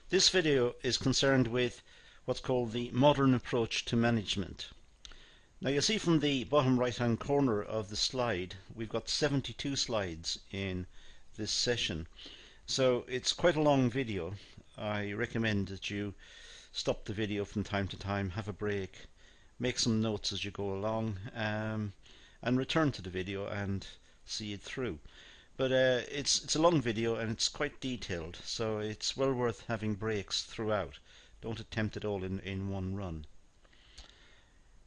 This video is concerned with what's called the modern approach to management. Now you'll see from the bottom right hand corner of the slide we've got 72 slides in this session, so it's quite a long video. I recommend that you stop the video from time to time, have a break, make some notes as you go along, and return to the video and see it through. But it's a long video and it's quite detailed, so it's well worth having breaks throughout. Don't attempt it all in one run.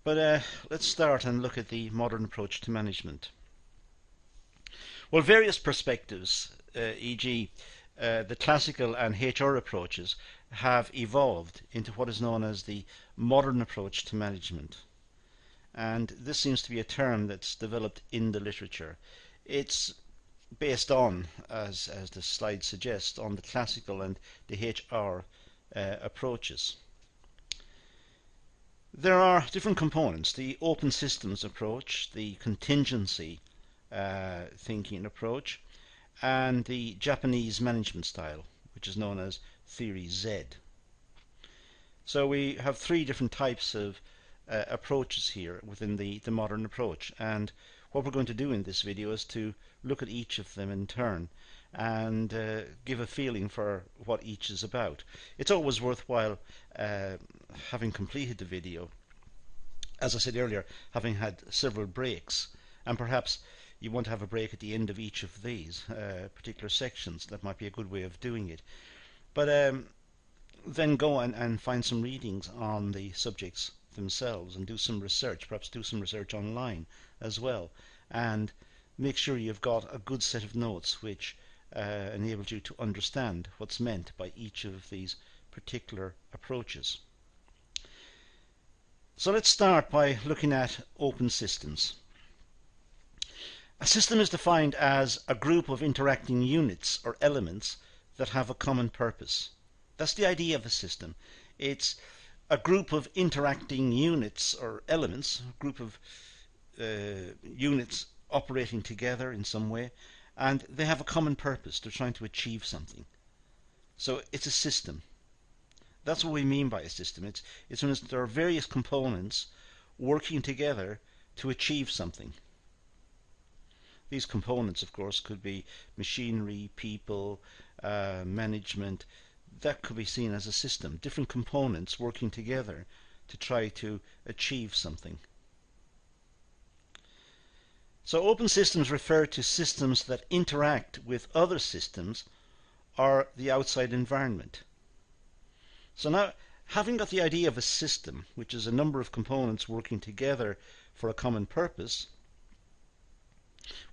But let's start and look at the modern approach to management. Well, various perspectives, e.g. The classical and HR approaches, have evolved into what is known as the modern approach to management. And this seems to be a term that's developed in the literature. It's based on, as the slide suggests, on the classical and the HR approaches. There are different components: the open systems approach, the contingency thinking approach, and the Japanese management style, which is known as Theory Z. So we have three different types of approaches here within the modern approach, and what we're going to do in this video is to look at each of them in turn and give a feeling for what each is about. It's always worthwhile, having completed the video, as I said earlier, having had several breaks, and perhaps you want to have a break at the end of each of these particular sections. That might be a good way of doing it. But then go and find some readings on the subjects themselves and do some research, perhaps do some research online as well, and make sure you've got a good set of notes which enables you to understand what's meant by each of these particular approaches. So let's start by looking at open systems. A system is defined as a group of interacting units or elements that have a common purpose. That's the idea of a system. It's a group of interacting units or elements, a group of units operating together in some way, and they have a common purpose. They're trying to achieve something. So it's a system. That's what we mean by a system. It's when there are various components working together to achieve something. These components, of course, could be machinery, people, management. That could be seen as a system. Different components working together to try to achieve something. So open systems refer to systems that interact with other systems or the outside environment. So now, having got the idea of a system, which is a number of components working together for a common purpose,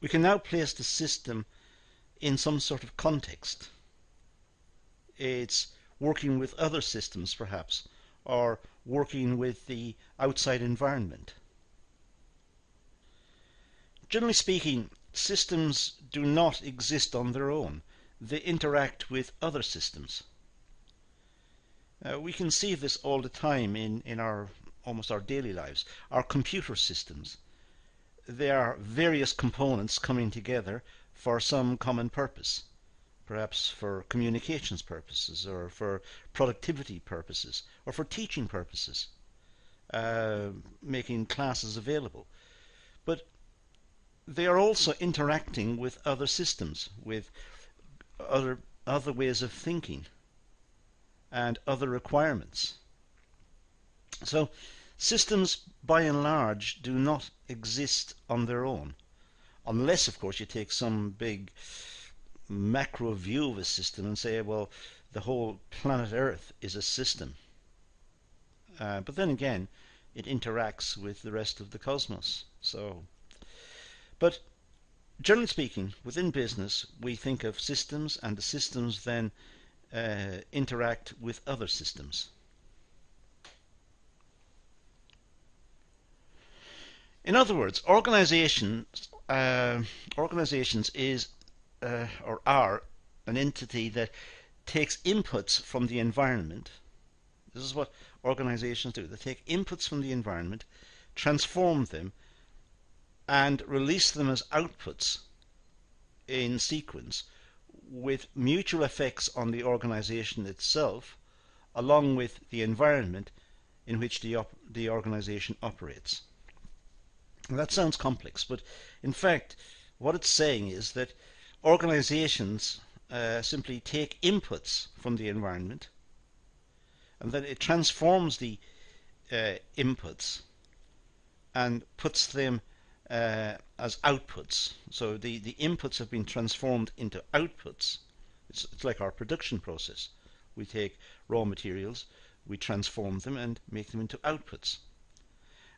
we can now place the system in some sort of context. It's working with other systems, perhaps, or working with the outside environment. Generally speaking, systems do not exist on their own. They interact with other systems. We can see this all the time in almost our daily lives. Our computer systems, they are various components coming together for some common purpose. Perhaps for communications purposes, or for productivity purposes, or for teaching purposes, making classes available. But they are also interacting with other systems, with other ways of thinking and other requirements. So systems, by and large, do not exist on their own, unless, of course, you take some big macro view of a system and say, well, the whole planet Earth is a system. But then again, it interacts with the rest of the cosmos. But generally speaking, within business, we think of systems, and the systems then interact with other systems. In other words, organizations is or are an entity that takes inputs from the environment. This is what organizations do. They take inputs from the environment, transform them, and release them as outputs in sequence with mutual effects on the organization itself along with the environment in which the organization operates. Now, that sounds complex, but in fact what it's saying is that organizations simply take inputs from the environment, and then it transforms the inputs and puts them as outputs. So the inputs have been transformed into outputs. It's like our production process. We take raw materials, we transform them and make them into outputs.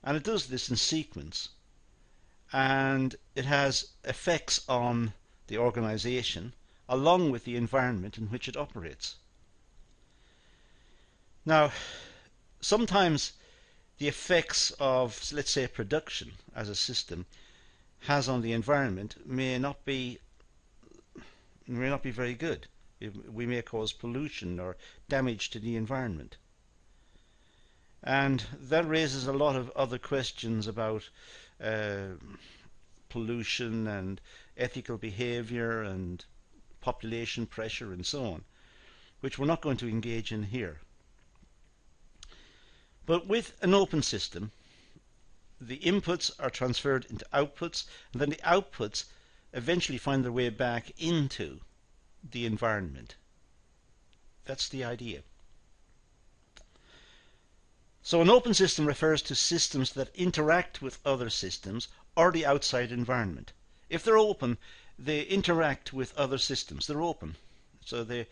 And it does this in sequence, and it has effects on the organization along with the environment in which it operates. Now, sometimes the effects of, let's say, production as a system has on the environment may not be very good. We may cause pollution or damage to the environment. And that raises a lot of other questions about pollution and ethical behaviour and population pressure and so on, which we're not going to engage in here. But with an open system, the inputs are transferred into outputs, and then the outputs eventually find their way back into the environment. That's the idea. So an open system refers to systems that interact with other systems or the outside environment. If they're open, they interact with other systems. They're open. So they're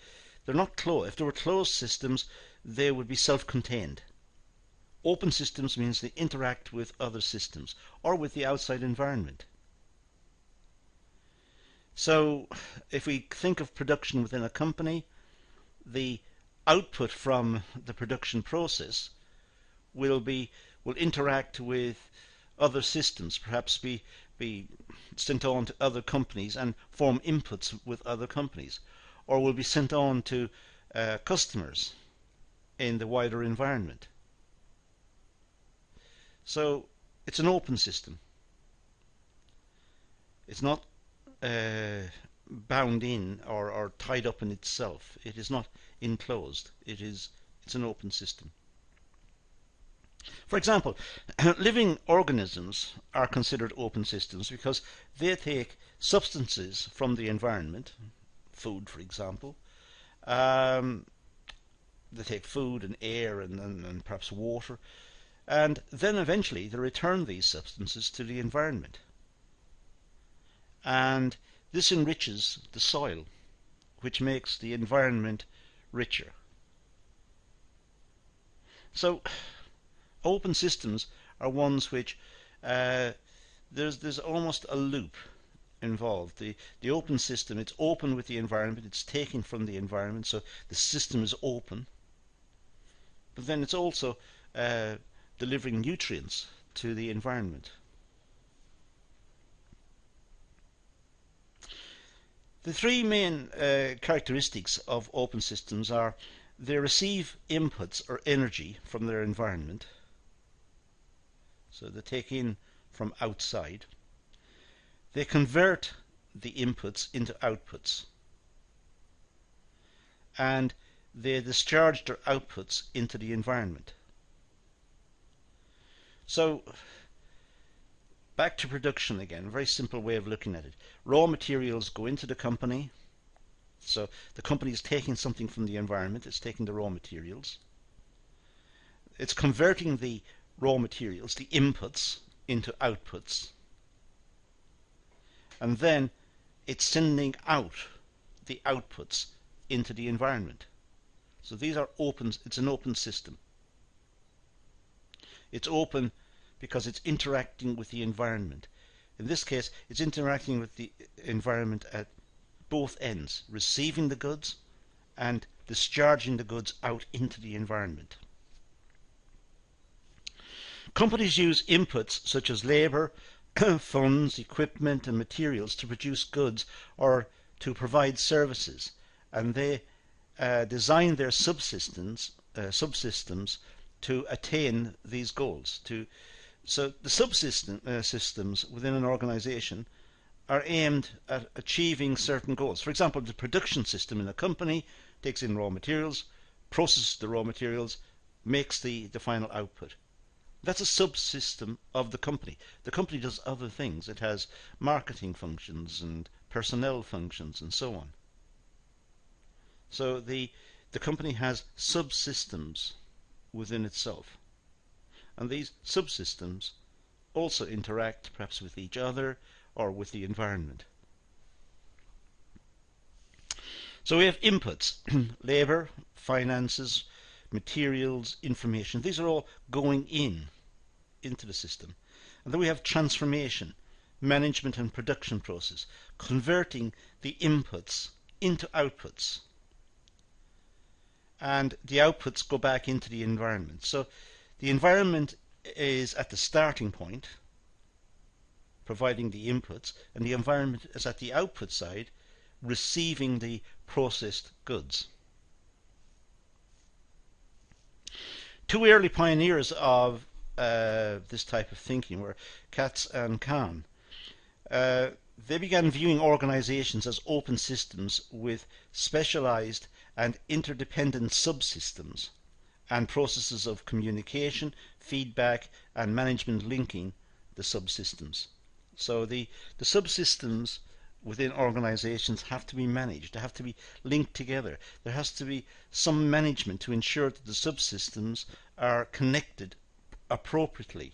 not closed. If they were closed systems, they would be self-contained. Open systems means they interact with other systems or with the outside environment. So if we think of production within a company, the output from the production process will interact with other systems, perhaps be sent on to other companies and form inputs with other companies, or will be sent on to customers in the wider environment. So it's an open system. It's not bound in or tied up in itself. It is not enclosed. It's an open system. For example, living organisms are considered open systems because they take substances from the environment, food for example. They take food and air and perhaps water, and then eventually they return these substances to the environment. And this enriches the soil, which makes the environment richer. So open systems are ones which there's almost a loop involved. The open system, it's open with the environment, it's taken from the environment, so the system is open, but then it's also delivering nutrients to the environment. The three main characteristics of open systems are: they receive inputs or energy from their environment, so they take in from outside. They convert the inputs into outputs, and they discharge their outputs into the environment. So back to production again, a very simple way of looking at it. Raw materials go into the company. So the company is taking something from the environment, it's taking the raw materials. It's converting the raw materials, the inputs, into outputs. And then it's sending out the outputs into the environment. So these are open, it's an open system. It's open because it's interacting with the environment. In this case, it's interacting with the environment at both ends, receiving the goods and discharging the goods out into the environment. Companies use inputs such as labour, funds, equipment and materials to produce goods or to provide services, and they design their subsystems to attain these goals. So the systems within an organization are aimed at achieving certain goals. For example, the production system in a company takes in raw materials, processes the raw materials, makes the final output. That's a subsystem of the company. The company does other things. It has marketing functions and personnel functions and so on. So the company has subsystems within itself. And these subsystems also interact perhaps with each other or with the environment. So we have inputs, labour, finances, materials, information. These are all going into the system. And then we have transformation, management and production process, converting the inputs into outputs. And the outputs go back into the environment. So the environment is at the starting point, providing the inputs, and the environment is at the output side, receiving the processed goods. Two early pioneers of this type of thinking were Katz and Kahn. They began viewing organizations as open systems with specialized and interdependent subsystems and processes of communication, feedback and management linking the subsystems. So the subsystems within organizations have to be managed, they have to be linked together. There has to be some management to ensure that the subsystems are connected appropriately.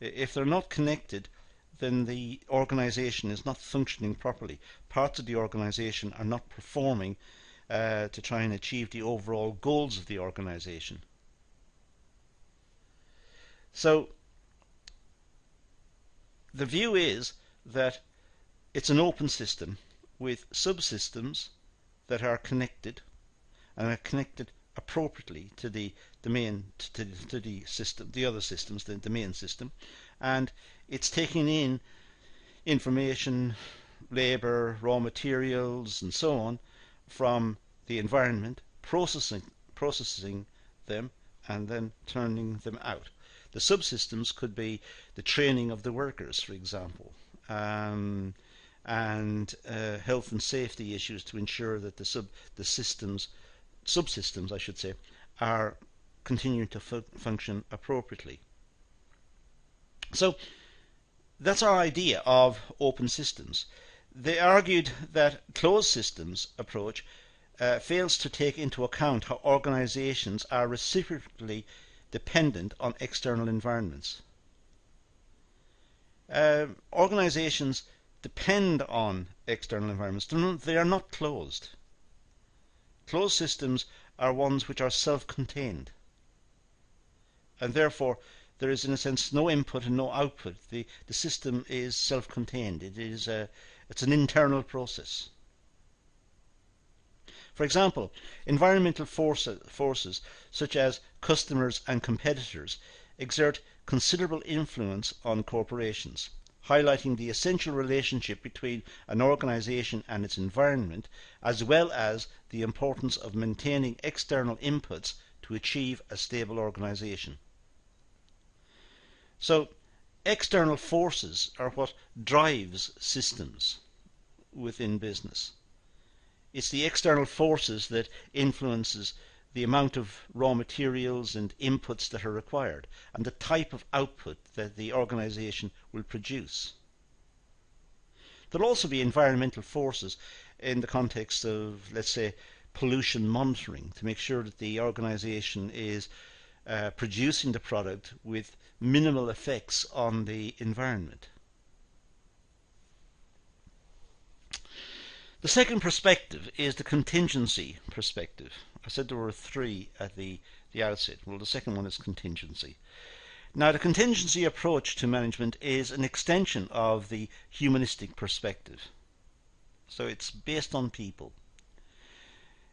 If they're not connected, then the organization is not functioning properly. Parts of the organization are not performing to try and achieve the overall goals of the organization. So the view is that it's an open system with subsystems that are connected and are connected appropriately to the main to the system, the other systems, the main system, and it's taking in information, labor, raw materials and so on from the environment, processing them and then turning them out. The subsystems could be the training of the workers, for example, and health and safety issues to ensure that the subsystems, I should say, are continuing to function appropriately. So that's our idea of open systems. They argued that closed systems approach fails to take into account how organizations are reciprocally dependent on external environments. Organizations depend on external environments. They are not closed. Closed systems are ones which are self-contained, and therefore there is in a sense no input and no output. The system is self-contained. It's an internal process. For example, environmental forces such as customers and competitors exert considerable influence on corporations, highlighting the essential relationship between an organization and its environment, as well as the importance of maintaining external inputs to achieve a stable organization. So, external forces are what drives systems within business. It's the external forces that influences the amount of raw materials and inputs that are required and the type of output that the organization will produce. There'll also be environmental forces in the context of, let's say, pollution monitoring to make sure that the organization is producing the product with minimal effects on the environment. The second perspective is the contingency perspective. I said there were three at the outset. Well, the second one is contingency. Now, the contingency approach to management is an extension of the humanistic perspective. So it's based on people.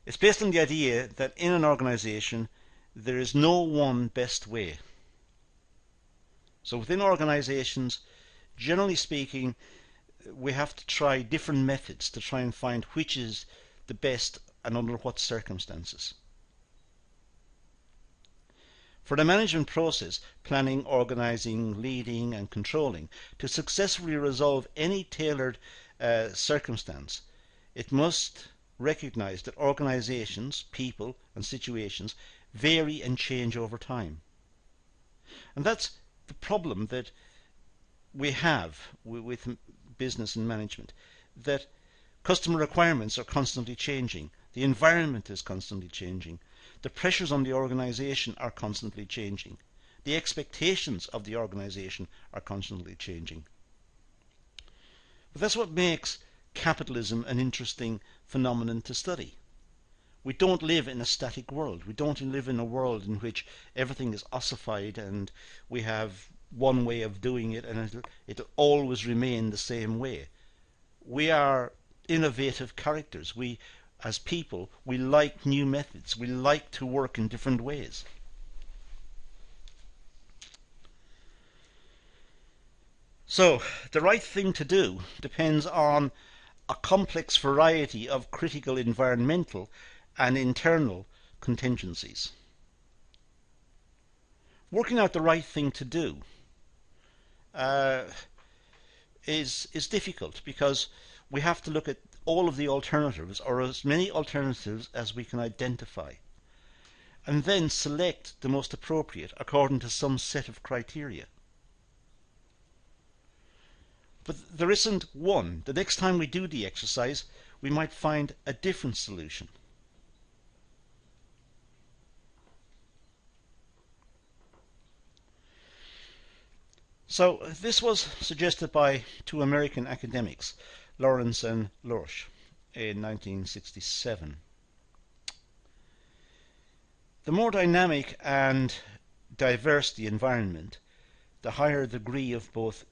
It's based on the idea that in an organization there is no one best way. So within organizations, generally speaking, we have to try different methods to try and find which is the best and under what circumstances. For the management process, planning, organizing, leading and controlling, to successfully resolve any tailored circumstance, it must recognize that organizations, people, and situations vary and change over time. And that's the problem that we have with business and management, that customer requirements are constantly changing, the environment is constantly changing, the pressures on the organization are constantly changing, the expectations of the organization are constantly changing. But that's what makes capitalism an interesting phenomenon to study. We don't live in a static world. We don't live in a world in which everything is ossified and we have one way of doing it and it'll always remain the same way. We are innovative characters. We, as people, we like new methods. We like to work in different ways. So, the right thing to do depends on a complex variety of critical environmental and internal contingencies. Working out the right thing to do is difficult because we have to look at all of the alternatives, or as many alternatives as we can identify, and then select the most appropriate according to some set of criteria. But there isn't one. The next time we do the exercise, we might find a different solution. So this was suggested by two American academics, Lawrence and Lorsch, in 1967. The more dynamic and diverse the environment, the higher degree of both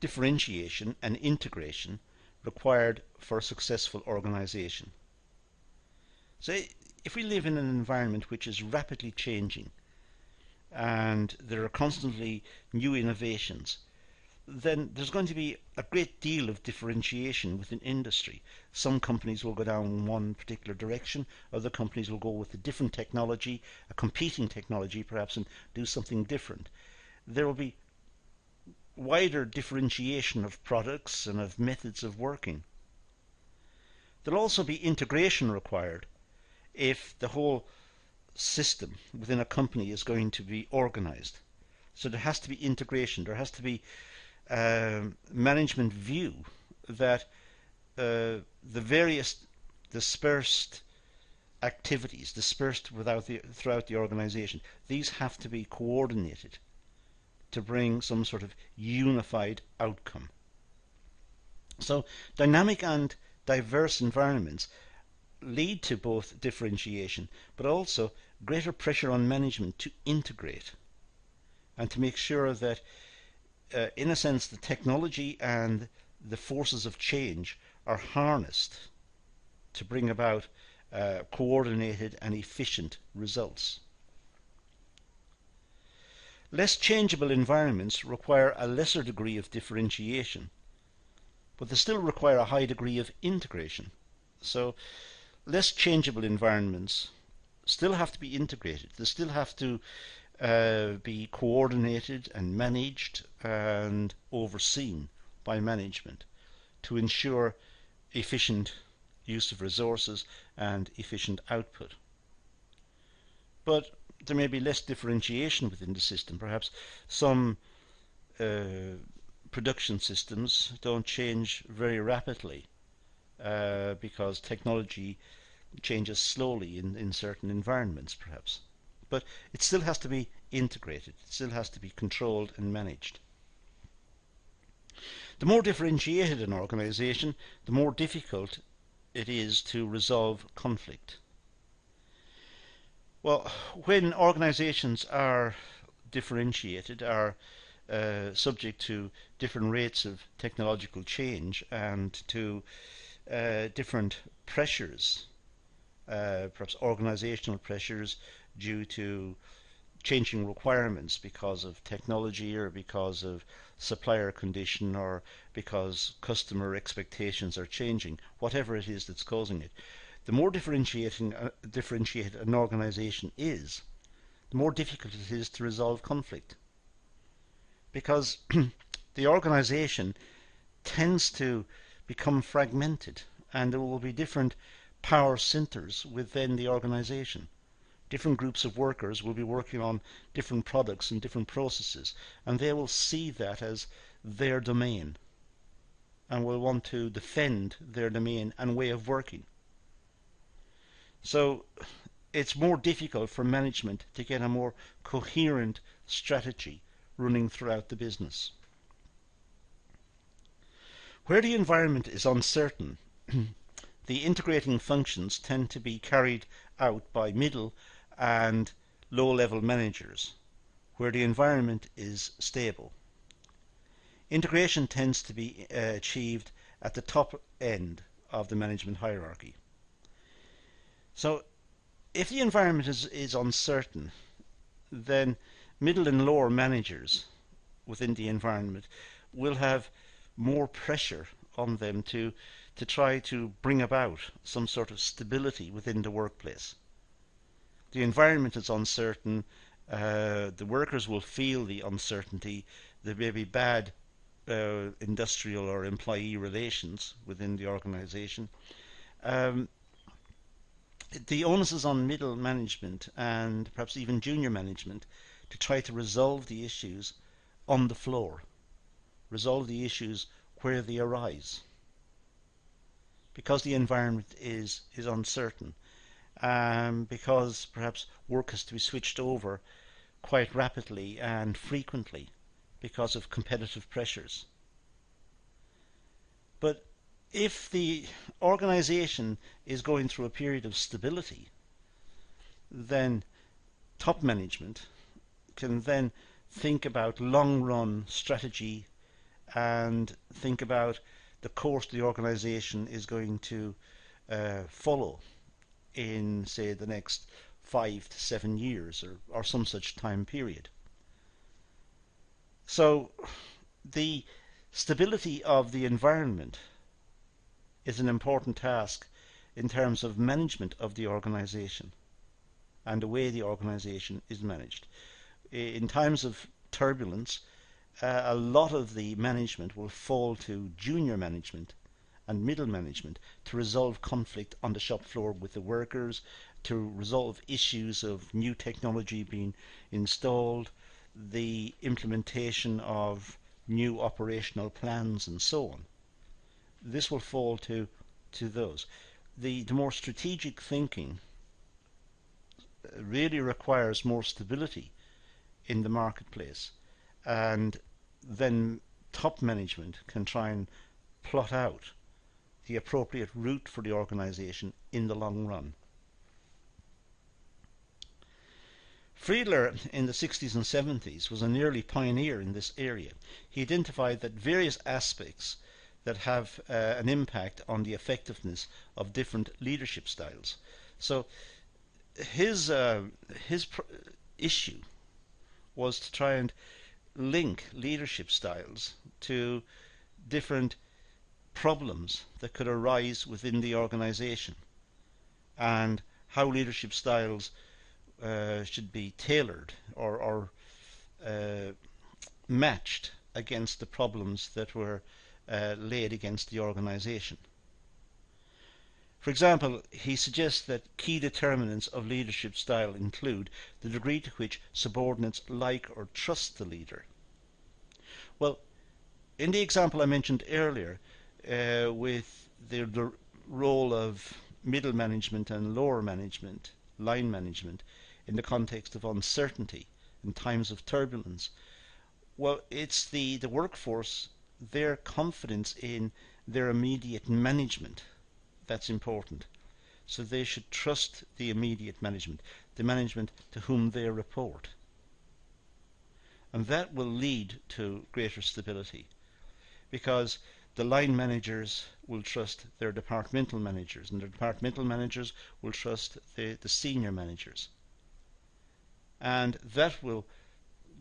differentiation and integration required for a successful organization. So if we live in an environment which is rapidly changing and there are constantly new innovations, then there's going to be a great deal of differentiation within industry. Some companies will go down one particular direction, other companies will go with a different technology, a competing technology perhaps, and do something different. There will be wider differentiation of products and of methods of working. There'll also be integration required if the whole system within a company is going to be organized. So there has to be integration, there has to be management view that the various dispersed activities, dispersed throughout the organization, these have to be coordinated to bring some sort of unified outcome. So dynamic and diverse environments lead to both differentiation but also greater pressure on management to integrate and to make sure that in a sense the technology and the forces of change are harnessed to bring about coordinated and efficient results. Less changeable environments require a lesser degree of differentiation, but they still require a high degree of integration. So less changeable environments still have to be integrated. They still have to be coordinated and managed and overseen by management to ensure efficient use of resources and efficient output. But there may be less differentiation within the system. Perhaps some production systems don't change very rapidly because technology changes slowly in certain environments perhaps. But it still has to be integrated, it still has to be controlled and managed. The more differentiated an organization, the more difficult it is to resolve conflict. Well, when organizations are differentiated, are subject to different rates of technological change and to different pressures, perhaps organizational pressures due to changing requirements because of technology or because of supplier condition or because customer expectations are changing, whatever it is that's causing it. The more differentiated an organization is, the more difficult it is to resolve conflict. Because the organization tends to become fragmented and there will be different power centers within the organization. Different groups of workers will be working on different products and different processes, and they will see that as their domain and will want to defend their domain and way of working. So it's more difficult for management to get a more coherent strategy running throughout the business. Where the environment is uncertain, the integrating functions tend to be carried out by middle and low-level managers, where the environment is stable. Integration tends to be achieved at the top end of the management hierarchy. So if the environment is uncertain, then middle and lower managers within the environment will have more pressure on them to try to bring about some sort of stability within the workplace. The environment is uncertain, the workers will feel the uncertainty, there may be bad industrial or employee relations within the organization. The onus is on middle management and perhaps even junior management to try to resolve the issues on the floor, resolve the issues where they arise, because the environment is uncertain, because perhaps work has to be switched over quite rapidly and frequently because of competitive pressures. But if the organization is going through a period of stability, then top management can then think about long-run strategy and think about the course the organization is going to follow in, say, the next 5 to 7 years or some such time period. So the stability of the environment is an important task in terms of management of the organization and the way the organization is managed. In times of turbulence, a lot of the management will fall to junior management and middle management to resolve conflict on the shop floor with the workers, to resolve issues of new technology being installed, the implementation of new operational plans and so on. This will fall to those. The more strategic thinking really requires more stability in the marketplace, and then top management can try and plot out the appropriate route for the organization in the long run. Friedler in the 60s and 70s was an early pioneer in this area. He identified that various aspects that have an impact on the effectiveness of different leadership styles. So his issue was to try and link leadership styles to different problems that could arise within the organization and how leadership styles should be tailored or matched against the problems that were laid against the organization. For example, he suggests that key determinants of leadership style include the degree to which subordinates like or trust the leader. Well, in the example I mentioned earlier, with the role of middle management and lower management, line management, in the context of uncertainty in times of turbulence, well, it's the workforce, their confidence in their immediate management that's important. So they should trust the immediate management, the management to whom they report. And that will lead to greater stability, because the line managers will trust their departmental managers, and the departmental managers will trust the senior managers. And that will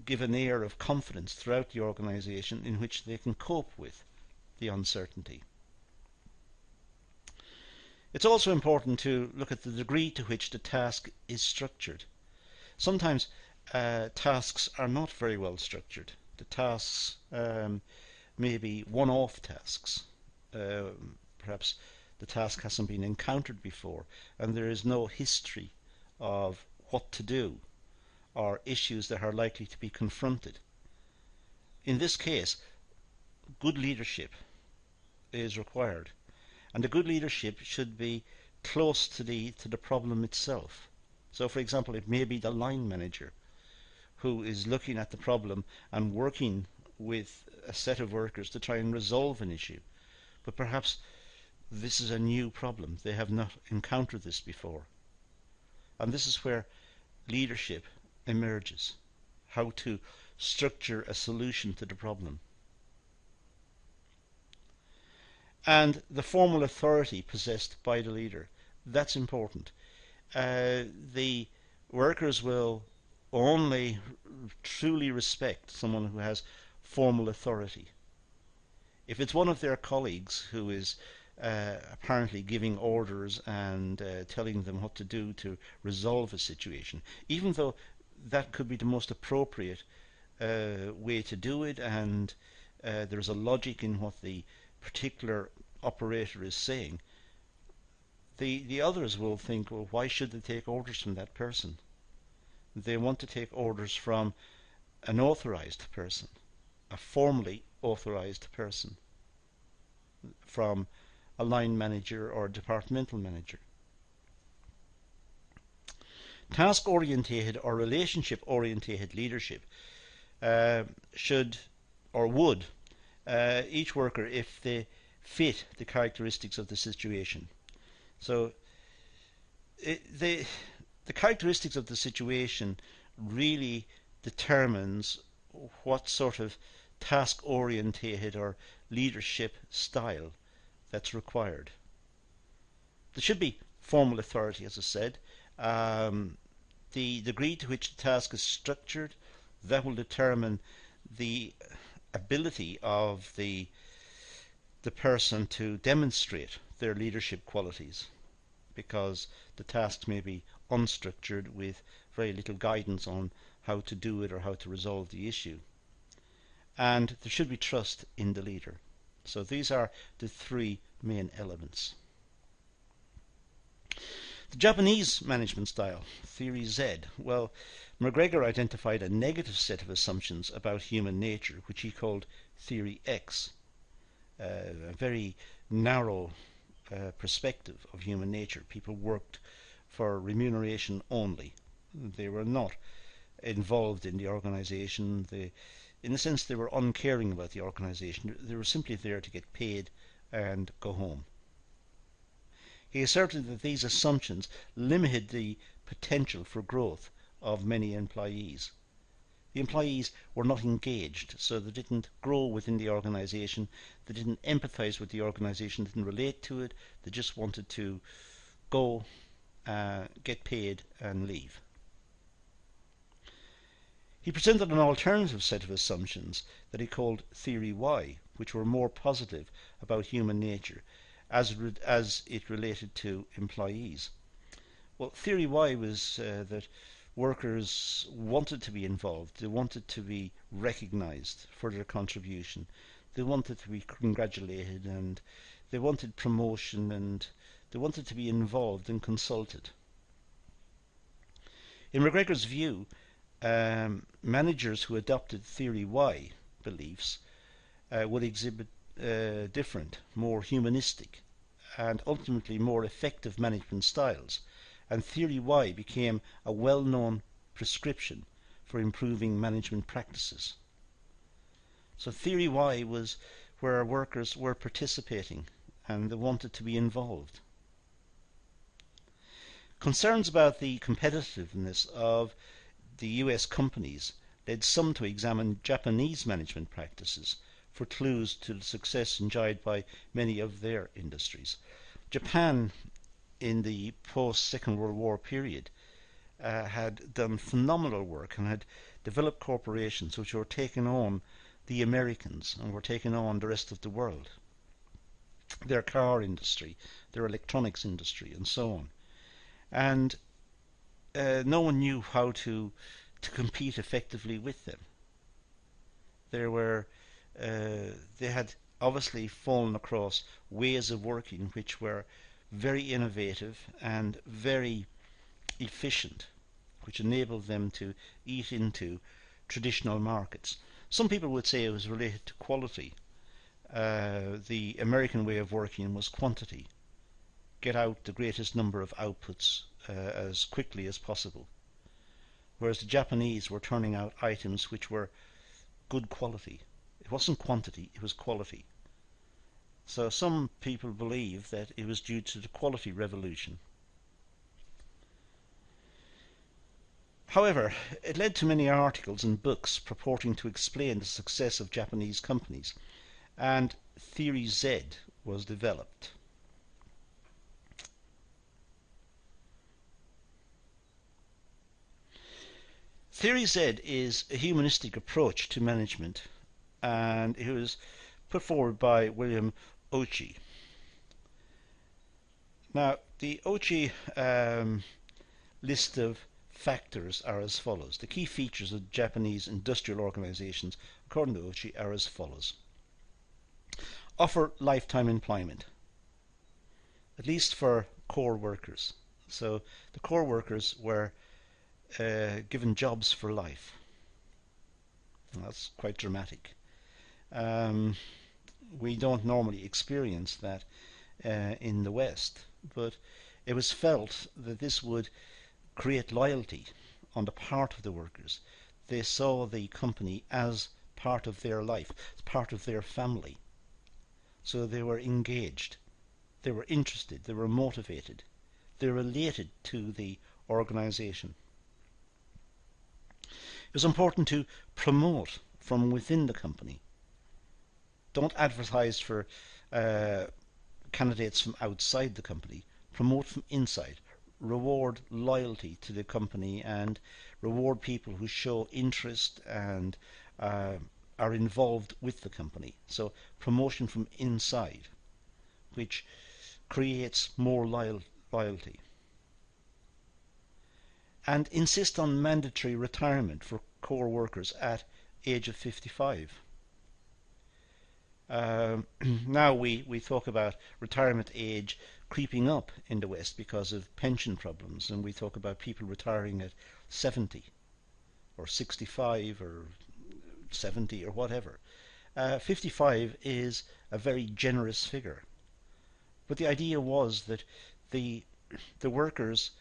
give an air of confidence throughout the organization in which they can cope with the uncertainty. It's also important to look at the degree to which the task is structured. Sometimes tasks are not very well structured. The tasks may be one-off tasks. Perhaps the task hasn't been encountered before, and there is no history of what to do or issues that are likely to be confronted. In this case, good leadership is required, and the good leadership should be close to the problem itself. So, for example, it may be the line manager who is looking at the problem and working with a set of workers to try and resolve an issue. But perhaps this is a new problem. They have not encountered this before. And this is where leadership emerges. How to structure a solution to the problem. And the formal authority possessed by the leader. That's important. The workers will only truly respect someone who has formal authority. If it's one of their colleagues who is apparently giving orders and telling them what to do to resolve a situation, even though that could be the most appropriate way to do it, and there's a logic in what the particular operator is saying, the others will think, well, why should they take orders from that person? They want to take orders from an authorized person, a formally authorized person, from a line manager or a departmental manager. Task-orientated or relationship-orientated leadership should or would each worker if they fit the characteristics of the situation. So the characteristics of the situation really determines what sort of task-orientated or leadership style that's required. There should be formal authority, as I said. The degree to which the task is structured, that will determine the ability of the person to demonstrate their leadership qualities, because the tasks may be unstructured with very little guidance on how to do it or how to resolve the issue. And there should be trust in the leader. So these are the three main elements. The Japanese management style, Theory Z. Well, McGregor identified a negative set of assumptions about human nature, which he called Theory X, a very narrow perspective of human nature. People worked for remuneration only. They were not involved in the organization. In a sense, they were uncaring about the organization. They were simply there to get paid and go home. He asserted that these assumptions limited the potential for growth of many employees. The employees were not engaged, so they didn't grow within the organization, they didn't empathize with the organization, didn't relate to it, they just wanted to go, get paid and leave. He presented an alternative set of assumptions that he called Theory Y, which were more positive about human nature as it related to employees. Well, Theory Y was that workers wanted to be involved, they wanted to be recognized for their contribution, they wanted to be congratulated, and they wanted promotion, and they wanted to be involved and consulted. In McGregor's view, managers who adopted Theory Y beliefs would exhibit different, more humanistic, and ultimately more effective management styles, and Theory Y became a well-known prescription for improving management practices. So Theory Y was where workers were participating and they wanted to be involved. Concerns about the competitiveness of the US companies led some to examine Japanese management practices for clues to the success enjoyed by many of their industries. Japan, in the post-Second World War period, had done phenomenal work and had developed corporations which were taking on the Americans and were taking on the rest of the world. Their car industry, their electronics industry, and so on. And no one knew how to compete effectively with them. They had obviously fallen across ways of working which were very innovative and very efficient, which enabled them to eat into traditional markets. Some people would say it was related to quality. The American way of working was quantity. Get out the greatest number of outputs as quickly as possible. Whereas the Japanese were turning out items which were good quality. It wasn't quantity, it was quality. So some people believe that it was due to the quality revolution. However, it led to many articles and books purporting to explain the success of Japanese companies, and Theory Z was developed. Theory Z is a humanistic approach to management, and it was put forward by William Ochi. Now, the Ochi list of factors are as follows. The key features of Japanese industrial organizations, according to Ochi, are as follows. Offer lifetime employment, at least for core workers. So the core workers were given jobs for life. That's quite dramatic. We don't normally experience that in the West, but it was felt that this would create loyalty on the part of the workers. They saw the company as part of their life, as part of their family. So they were engaged, they were interested, they were motivated, they related to the organization. It was important to promote from within the company. Don't advertise for candidates from outside the company. Promote from inside. Reward loyalty to the company and reward people who show interest and are involved with the company. So promotion from inside, which creates more loyalty. And insist on mandatory retirement for core workers at age of 55. Now we talk about retirement age creeping up in the West because of pension problems, and we talk about people retiring at 70 or 65 or 70 or whatever. 55 is a very generous figure. But the idea was that the workers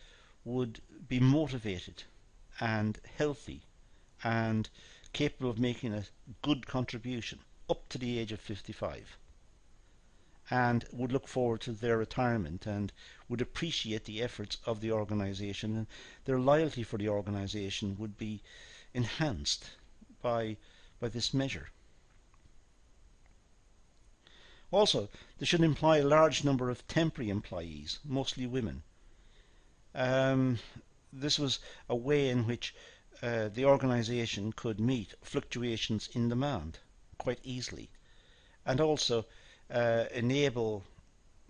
would be motivated and healthy and capable of making a good contribution up to the age of 55, and would look forward to their retirement and would appreciate the efforts of the organization, and their loyalty for the organization would be enhanced by this measure. Also, they should employ a large number of temporary employees, mostly women. This was a way in which the organization could meet fluctuations in demand quite easily, and also enable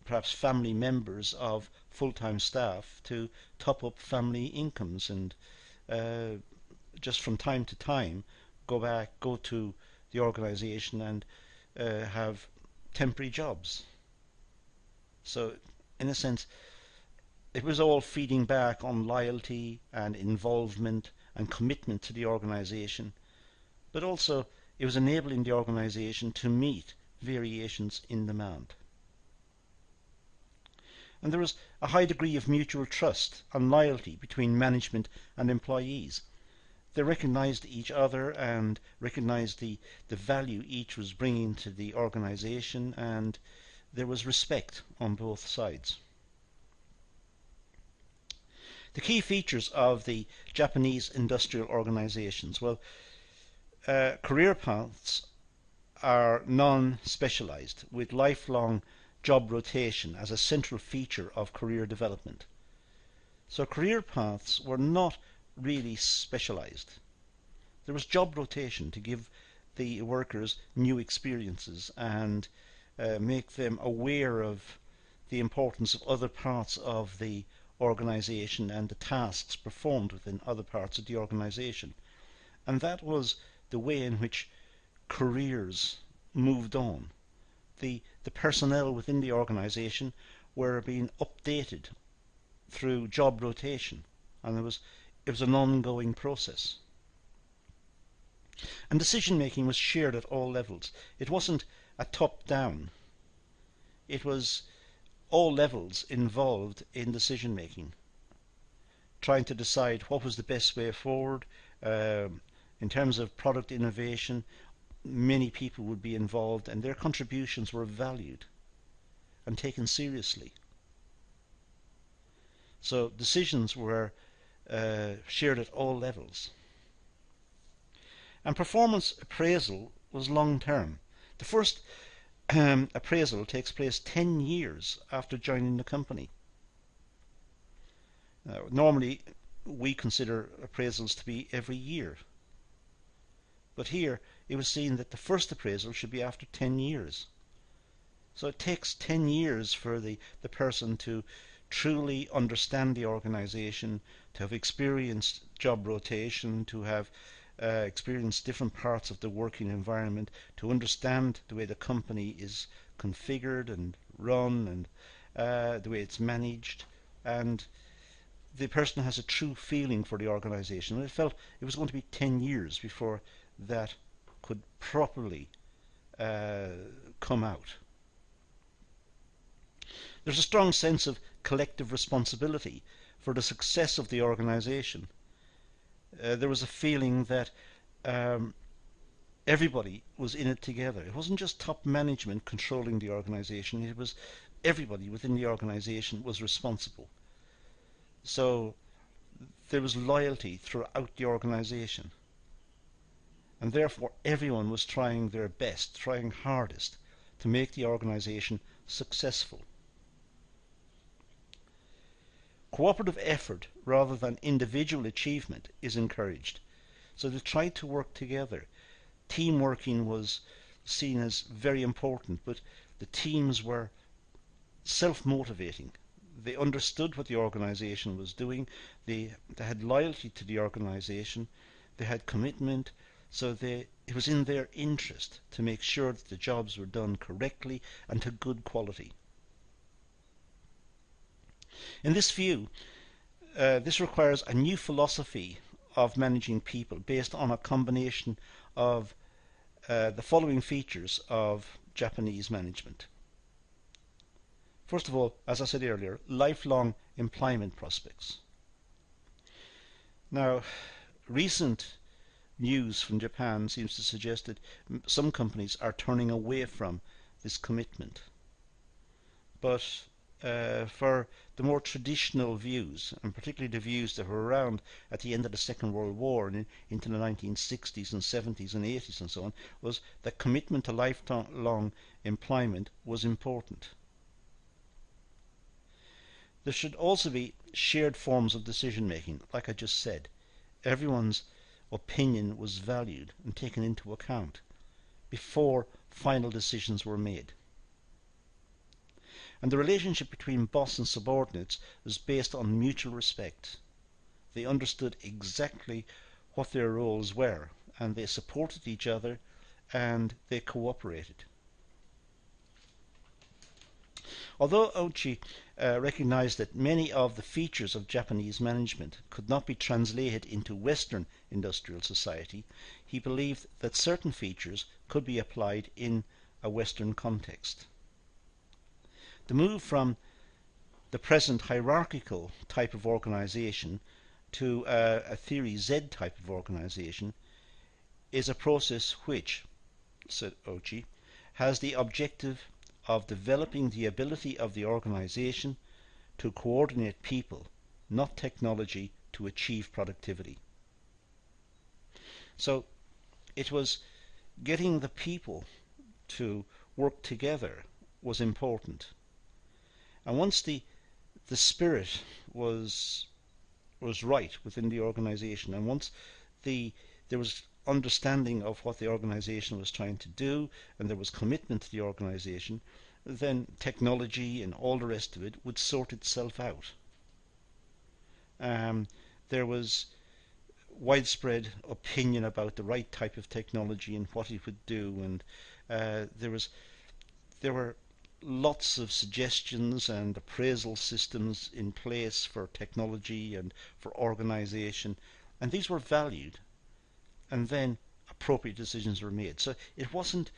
perhaps family members of full-time staff to top up family incomes and just from time to time go to the organization and have temporary jobs. So in a sense, it was all feeding back on loyalty and involvement and commitment to the organization, but also it was enabling the organization to meet variations in demand. And there was a high degree of mutual trust and loyalty between management and employees. They recognized each other and recognized the value each was bringing to the organization, and there was respect on both sides. The key features of the Japanese industrial organizations, well, career paths are non-specialized, with lifelong job rotation as a central feature of career development. So career paths were not really specialized. There was job rotation to give the workers new experiences and make them aware of the importance of other parts of the organization and the tasks performed within other parts of the organization. And that was the way in which careers moved on. the personnel within the organisation were being updated through job rotation, and it was an ongoing process. And decision making was shared at all levels. It wasn't a top down. It was all levels involved in decision making, trying to decide what was the best way forward. In terms of product innovation, many people would be involved, and their contributions were valued and taken seriously. So decisions were shared at all levels. And performance appraisal was long term. The first appraisal takes place 10 years after joining the company. Normally, we consider appraisals to be every year. But here, it was seen that the first appraisal should be after 10 years. So it takes 10 years for the person to truly understand the organisation, to have experienced job rotation, to have experienced different parts of the working environment, to understand the way the company is configured and run, and the way it's managed, and the person has a true feeling for the organisation. And it felt it was going to be 10 years before that could properly come out. There's a strong sense of collective responsibility for the success of the organisation. There was a feeling that everybody was in it together. It wasn't just top management controlling the organisation, it was everybody within the organisation was responsible. So there was loyalty throughout the organisation, and therefore everyone was trying their best, trying hardest to make the organisation successful. Cooperative effort rather than individual achievement is encouraged. So they tried to work together. Team working was seen as very important, but the teams were self-motivating. They understood what the organisation was doing. They had loyalty to the organisation. They had commitment. So it was in their interest to make sure that the jobs were done correctly and to good quality. In this view, this requires a new philosophy of managing people based on a combination of the following features of Japanese management. First of all, as I said earlier, lifelong employment prospects. Now, recent news from Japan seems to suggest that some companies are turning away from this commitment. But for the more traditional views, and particularly the views that were around at the end of the Second World War and into the 1960s and 70s and 80s and so on, was that commitment to lifelong employment was important. There should also be shared forms of decision making, like I just said. Everyone's opinion was valued and taken into account before final decisions were made. And the relationship between boss and subordinates was based on mutual respect. They understood exactly what their roles were, and they supported each other, and they cooperated. Although Ochi recognized that many of the features of Japanese management could not be translated into Western industrial society, he believed that certain features could be applied in a Western context. The move from the present hierarchical type of organization to a Theory Z type of organization is a process which, said Ochi, has the objective of developing the ability of the organization to coordinate people, not technology, to achieve productivity. So it was getting the people to work together was important. And once the spirit was right within the organization, and once there was understanding of what the organization was trying to do, and there was commitment to the organization, then technology and all the rest of it would sort itself out. There was widespread opinion about the right type of technology and what it would do, and there was there were lots of suggestions and appraisal systems in place for technology and for organization, and these were valued, and then appropriate decisions were made. So it wasn't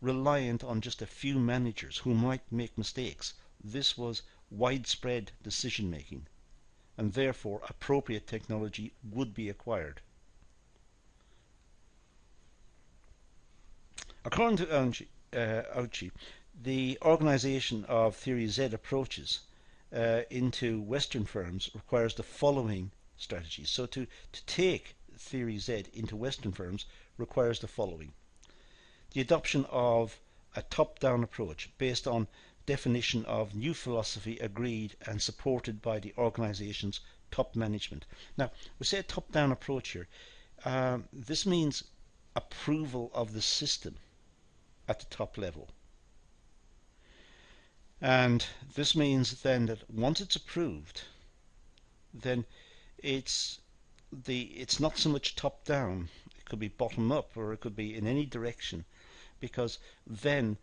reliant on just a few managers who might make mistakes. This was widespread decision making, and therefore appropriate technology would be acquired. According to Auchi, the organization of Theory Z approaches into Western firms requires the following strategies. So to take Theory Z into Western firms requires the following: the adoption of a top-down approach based on definition of new philosophy agreed and supported by the organization's top management. Now, we say a top-down approach here. This means approval of the system at the top level. And this means then that once it's approved, then it's not so much top down. It could be bottom up, or it could be in any direction, because then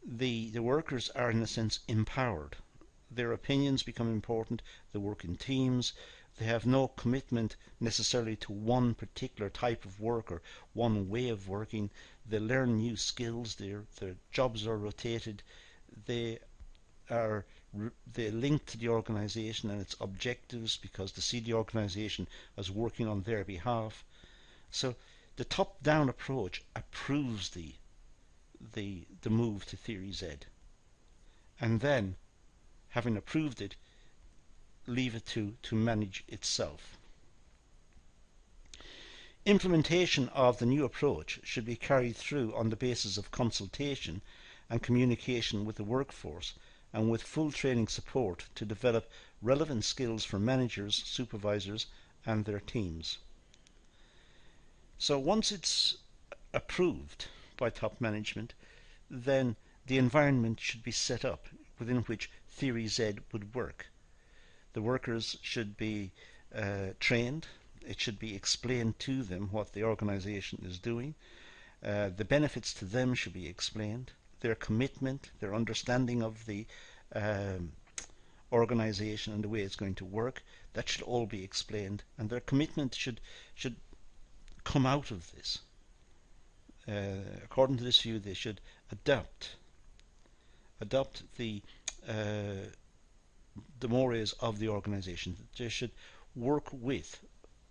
the workers are in a sense empowered. Their opinions become important. They work in teams. They have no commitment necessarily to one particular type of work or one way of working. They learn new skills. Their jobs are rotated. They link to the organization and its objectives because they see the organization as working on their behalf. So the top-down approach approves the move to Theory Z, and then, having approved it, leave it to manage itself. Implementation of the new approach should be carried through on the basis of consultation and communication with the workforce, and with full training support to develop relevant skills for managers, supervisors, and their teams. So once it's approved by top management, then the environment should be set up within which Theory Z would work. The workers should be trained. It should be explained to them what the organization is doing. The benefits to them should be explained. Their commitment, their understanding of the organization and the way it's going to work, that should all be explained, and their commitment should come out of this. According to this view, they should adopt the mores of the organization. They should work with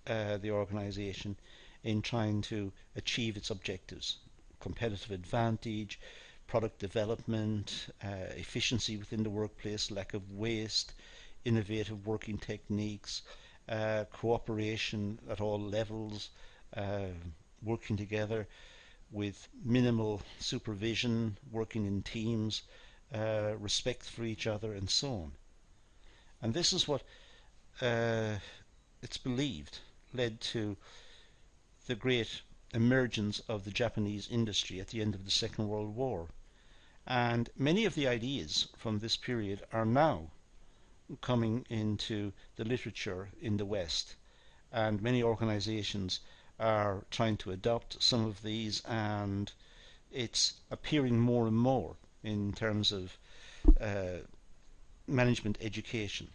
the organization in trying to achieve its objectives: competitive advantage, product development, efficiency within the workplace, lack of waste, innovative working techniques, cooperation at all levels, working together with minimal supervision, working in teams, respect for each other, and so on. And this is what it's believed led to the great emergence of the Japanese industry at the end of the Second World War. And many of the ideas from this period are now coming into the literature in the West, and many organizations are trying to adopt some of these, and it's appearing more and more in terms of management education.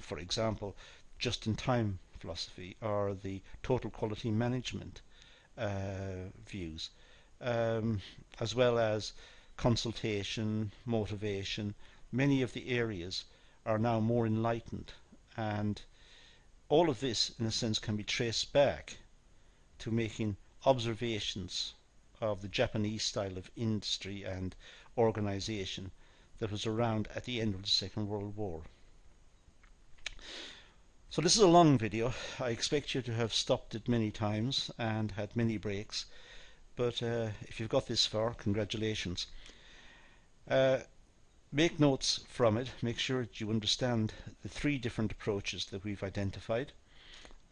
For example, just-in-time philosophy, or the total quality management views, as well as consultation, motivation. Many of the areas are now more enlightened, and all of this in a sense can be traced back to making observations of the Japanese style of industry and organization that was around at the end of the Second World War. So this is a long video. I expect you to have stopped it many times and had many breaks, but if you've got this far, congratulations. Make notes from it. Make sure that you understand the three different approaches that we've identified,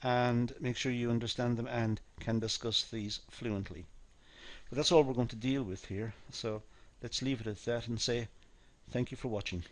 and make sure you understand them and can discuss these fluently. But that's all we're going to deal with here, so let's leave it at that and say thank you for watching.